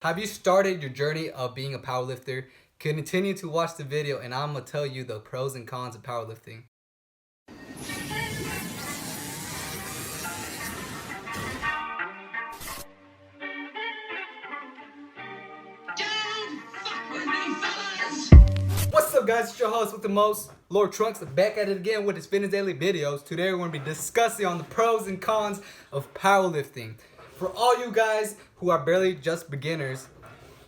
Have you started your journey of being a powerlifter? Continue to watch the video and I'm going to tell you the pros and cons of powerlifting. What's up guys, it's your host with the most, Lord Trunks, back at it again with his fitness daily videos. Today we're going to be discussing on the pros and cons of powerlifting. For all you guys who are barely just beginners,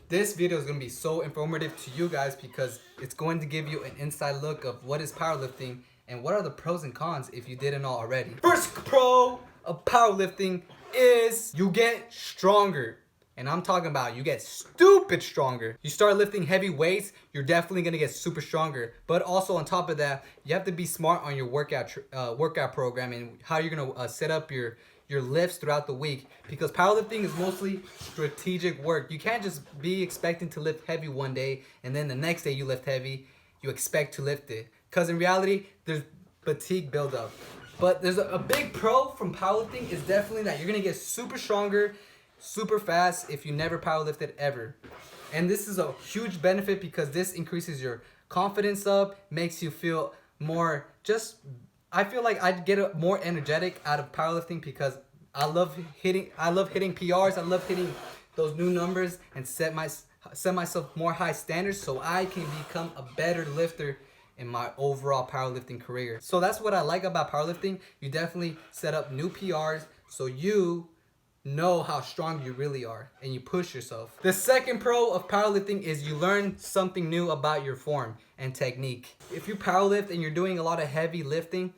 this video is going to be so informative to you guys because it's going to give you an inside look of what is powerlifting and what are the pros and cons if you didn't know already. First pro of powerlifting is you get stronger. And I'm talking about you get stupid stronger. You start lifting heavy weights, you're definitely gonna get super stronger. But also on top of that, you have to be smart on your workout program and how you're gonna set up your lifts throughout the week, because powerlifting is mostly strategic work. You can't just be expecting to lift heavy one day and then the next day you lift heavy, you expect to lift it. Because in reality, there's fatigue buildup. But there's a big pro from powerlifting is definitely that you're gonna get super stronger, super fast if you never powerlifted ever. And this is a huge benefit because this increases your confidence up, makes you feel more I feel like I'd get more energetic out of powerlifting because I love hitting PRs, I love hitting those new numbers and set myself more high standards so I can become a better lifter in my overall powerlifting career. So that's what I like about powerlifting. You definitely set up new PRs so you know how strong you really are and you push yourself. The second pro of powerlifting is you learn something new about your form and technique. If you powerlift and you're doing a lot of heavy lifting,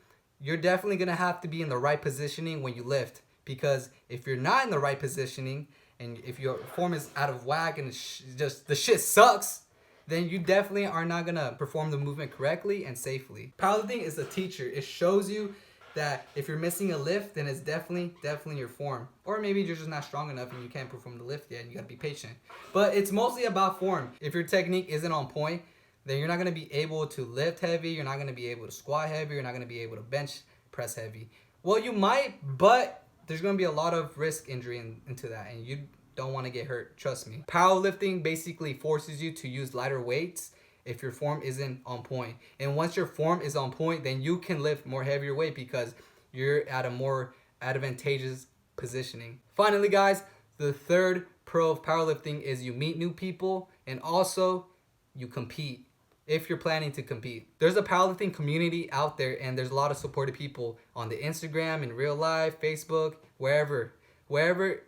you're definitely gonna have to be in the right positioning when you lift, because if you're not in the right positioning and if your form is out of whack and just the shit sucks, then you definitely are not gonna perform the movement correctly and safely. Powerlifting is a teacher. It shows you that if you're missing a lift, then it's definitely your form. Or maybe you're just not strong enough and you can't perform the lift yet and you gotta be patient. But it's mostly about form. If your technique isn't on point, then you're not gonna be able to lift heavy, you're not gonna be able to squat heavy, you're not gonna be able to bench press heavy. Well, you might, but there's gonna be a lot of risk injury into that and you don't wanna get hurt, trust me. Powerlifting basically forces you to use lighter weights if your form isn't on point. And once your form is on point, then you can lift more heavier weight because you're at a more advantageous positioning. Finally, guys, the third pro of powerlifting is you meet new people and also you compete if you're planning to compete. There's a powerlifting community out there and there's a lot of supportive people on the Instagram, in real life, Facebook, wherever,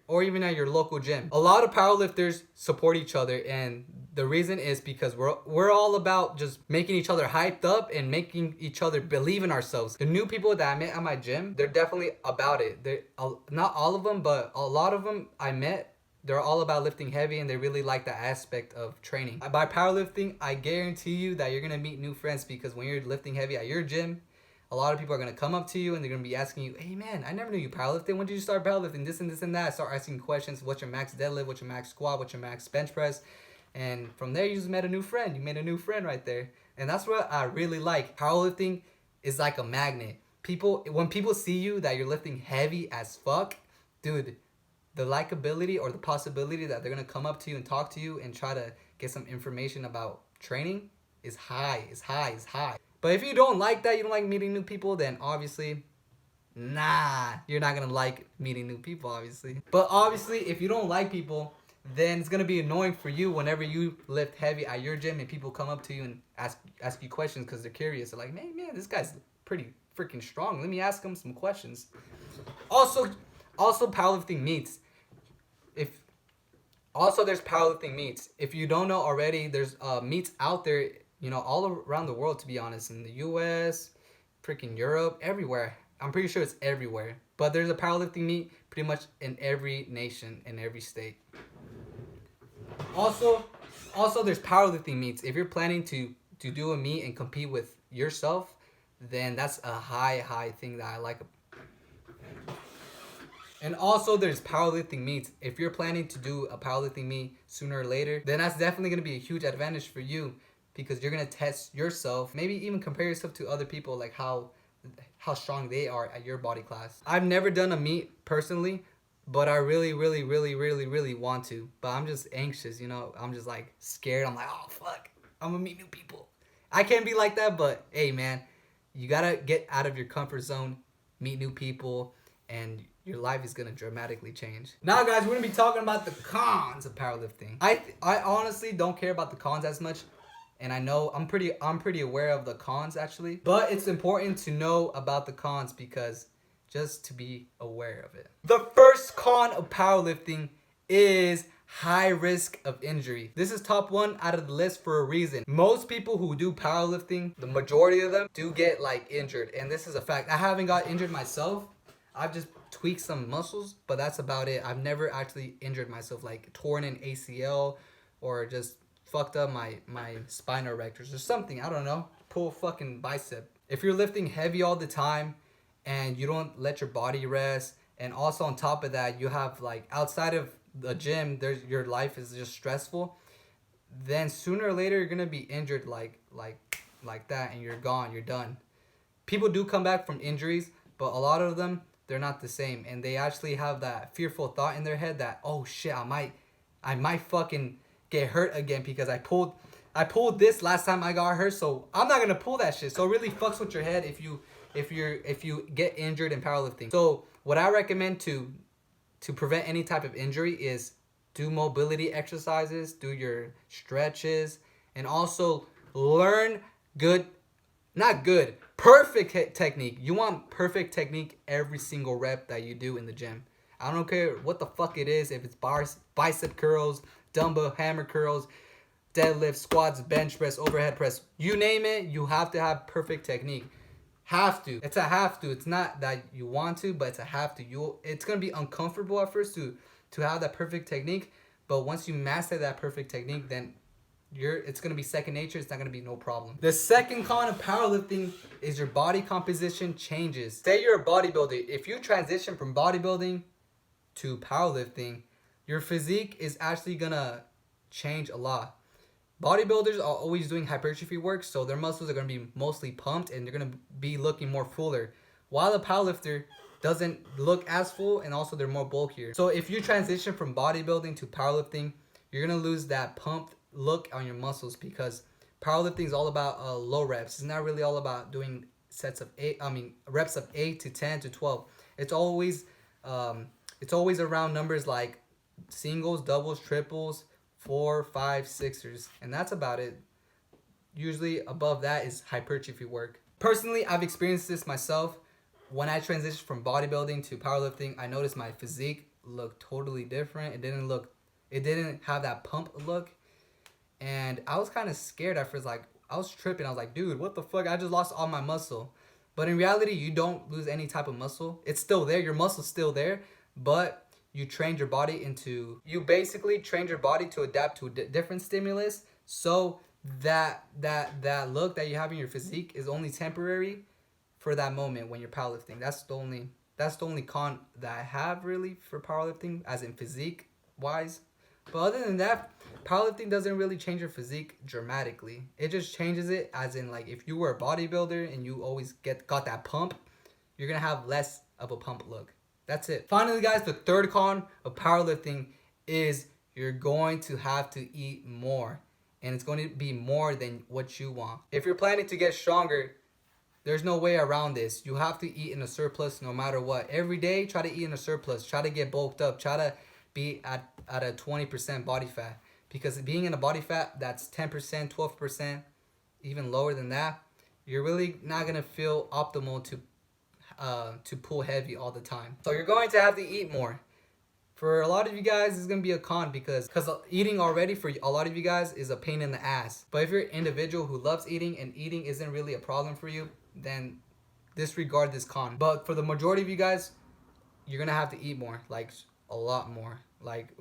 or even at your local gym. A lot of powerlifters support each other, and the reason is because we're all about just making each other hyped up and making each other believe in ourselves. The new people that I met at my gym, they're definitely about it. Not all of them, but a lot of them I met, they're all about lifting heavy and they really like that aspect of training. By powerlifting, I guarantee you that you're gonna meet new friends, because when you're lifting heavy at your gym, a lot of people are going to come up to you and they're going to be asking you, hey man, I never knew you powerlifted. When did you start powerlifting? This and this and that. Start asking questions. What's your max deadlift? What's your max squat? What's your max bench press? And from there, you just met a new friend. You made a new friend right there. And that's what I really like. Powerlifting is like a magnet. When people see you that you're lifting heavy as fuck, dude, the likability or the possibility that they're going to come up to you and talk to you and try to get some information about training is high. But if you don't like that, you don't like meeting new people, then obviously, you're not gonna like meeting new people, obviously. But obviously, if you don't like people, then it's gonna be annoying for you whenever you lift heavy at your gym and people come up to you and ask you questions because they're curious. They're like, man, this guy's pretty freaking strong. Let me ask him some questions. Also powerlifting meets. There's powerlifting meets. If you don't know already, there's meets out there, all around the world, to be honest, in the US, freaking Europe, everywhere. I'm pretty sure it's everywhere. But there's a powerlifting meet pretty much in every nation, in every state. Also there's powerlifting meets. If you're planning to do a meet and compete with yourself, then that's a high thing that I like. And also there's powerlifting meets. If you're planning to do a powerlifting meet sooner or later, then that's definitely going to be a huge advantage for you, because you're going to test yourself, maybe even compare yourself to other people, like how strong they are at your body class. I've never done a meet personally, but I really want to. But I'm just anxious, you know. I'm just like scared. I'm like, oh fuck, I'm gonna meet new people. I can't be like that, but hey, man, you gotta get out of your comfort zone, meet new people, and your life is gonna dramatically change. Now, guys, we're gonna be talking about the cons of powerlifting. I honestly don't care about the cons as much, and I know I'm pretty aware of the cons actually. But it's important to know about the cons because just to be aware of it. The first con of powerlifting is high risk of injury. This is top one out of the list for a reason. Most people who do powerlifting, the majority of them do get like injured, and this is a fact. I haven't got injured myself. I've just tweaked some muscles, but that's about it. I've never actually injured myself, like torn an ACL or just fucked up my spinal erectors or something. I don't know. Pull a fucking bicep. If you're lifting heavy all the time and you don't let your body rest, and also on top of that, you have like outside of the gym, there's your life is just stressful, then sooner or later you're gonna be injured like that, and you're gone, you're done. People do come back from injuries, but a lot of them, they're not the same, and they actually have that fearful thought in their head that, oh shit, I might fucking get hurt again because I pulled this last time I got hurt, so I'm not gonna pull that shit. So it really fucks with your head if you get injured in powerlifting. So what I recommend to prevent any type of injury is do mobility exercises, do your stretches, and also learn perfect technique. You want perfect technique every single rep that you do in the gym. I don't care what the fuck it is, if it's bicep curls, dumbbell hammer curls, deadlift, squats, bench press, overhead press, you name it, you have to have perfect technique. Have to. It's a have to. It's not that you want to, but it's a have to. It's gonna be uncomfortable at first to have that perfect technique, but once you master that perfect technique, then it's gonna be second nature. It's not gonna be no problem. The second con of powerlifting is your body composition changes. Say you're a bodybuilder. If you transition from bodybuilding to powerlifting, your physique is actually gonna change a lot. Bodybuilders are always doing hypertrophy work, so their muscles are going to be mostly pumped and they're going to be looking more fuller. While a powerlifter doesn't look as full, and also they're more bulkier. So if you transition from bodybuilding to powerlifting, you're going to lose that pumped look on your muscles because powerlifting is all about low reps. It's not really all about doing reps of 8 to 10 to 12. It's always around numbers like singles, doubles, triples, 4, 5, 6ers, and that's about it. Usually above that is hypertrophy work. Personally, I've experienced this myself. When I transitioned from bodybuilding to powerlifting, I noticed my physique looked totally different. It didn't have that pump look, and I was kind of scared at first. Like, I was tripping. I was like, dude, what the fuck? I just lost all my muscle. But in reality, you don't lose any type of muscle. It's still there. Your muscle's still there, but you basically trained your body to adapt to a different stimulus, so that look that you have in your physique is only temporary for that moment when you're powerlifting. That's the only con that I have really for powerlifting, as in physique wise. But other than that, powerlifting doesn't really change your physique dramatically. It just changes it as in, like, if you were a bodybuilder and you always got that pump, you're gonna have less of a pump look. That's it. Finally, guys, the third con of powerlifting is you're going to have to eat more. And it's going to be more than what you want. If you're planning to get stronger, there's no way around this. You have to eat in a surplus no matter what. Every day, try to eat in a surplus. Try to get bulked up. Try to be at a 20% body fat. Because being in a body fat that's 10%, 12%, even lower than that, you're really not going to feel optimal to pull heavy all the time. So you're going to have to eat more. For a lot of you guys, it's going to be a con because eating already for a lot of you guys is a pain in the ass. But if you're an individual who loves eating and eating isn't really a problem for you, then disregard this con. But for the majority of you guys, you're going to have to eat more, like a lot more. Like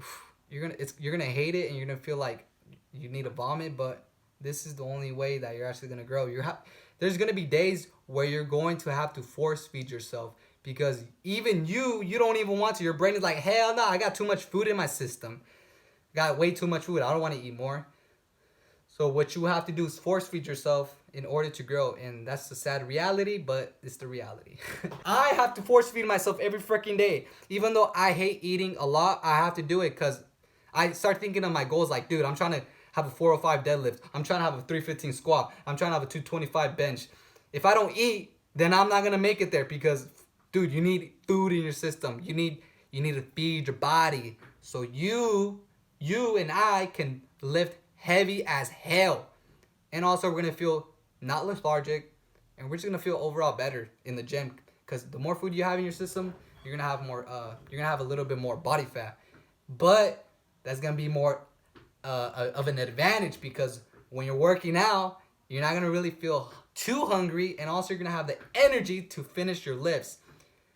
you're going to hate it and you're going to feel like you need to vomit, but this is the only way that you're actually going to grow. There's going to be days where you're going to have to force feed yourself because even you don't even want to. Your brain is like, hell no, I got too much food in my system. Got way too much food. I don't want to eat more. So what you have to do is force feed yourself in order to grow. And that's the sad reality, but it's the reality. I have to force feed myself every freaking day. Even though I hate eating a lot, I have to do it because I start thinking of my goals like, dude, I'm trying to have a 405 deadlift. I'm trying to have a 315 squat. I'm trying to have a 225 bench. If I don't eat, then I'm not going to make it there because, dude, you need food in your system. You need to feed your body. So you and I can lift heavy as hell. And also we're going to feel not lethargic, and we're just going to feel overall better in the gym because the more food you have in your system, you're going to have more you're going to have a little bit more body fat. But that's going to be more of an advantage because when you're working out, you're not going to really feel too hungry, and also you're going to have the energy to finish your lifts.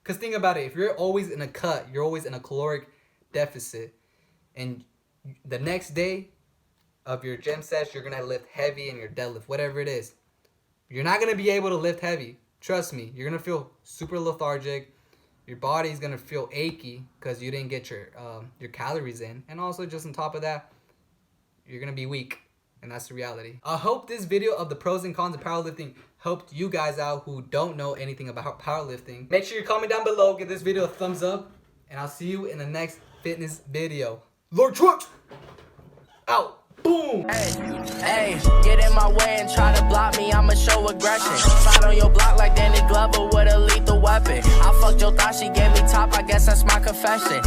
Because think about it, if you're always in a cut, you're always in a caloric deficit, and the next day of your gym session, you're going to lift heavy in your deadlift, whatever it is. You're not going to be able to lift heavy. Trust me, you're going to feel super lethargic. Your body's going to feel achy because you didn't get your calories in. And also, just on top of that, you're going to be weak. And that's the reality. I hope this video of the pros and cons of powerlifting helped you guys out who don't know anything about powerlifting. Make sure you comment down below, give this video a thumbs up, and I'll see you in the next fitness video. Lord Trunks! Out! Boom! Hey, get in my way and try to block me, I'ma show aggression. Slide on your block like Danny Glover with a lethal weapon. I fucked your thought, she gave me top, I guess that's my confession.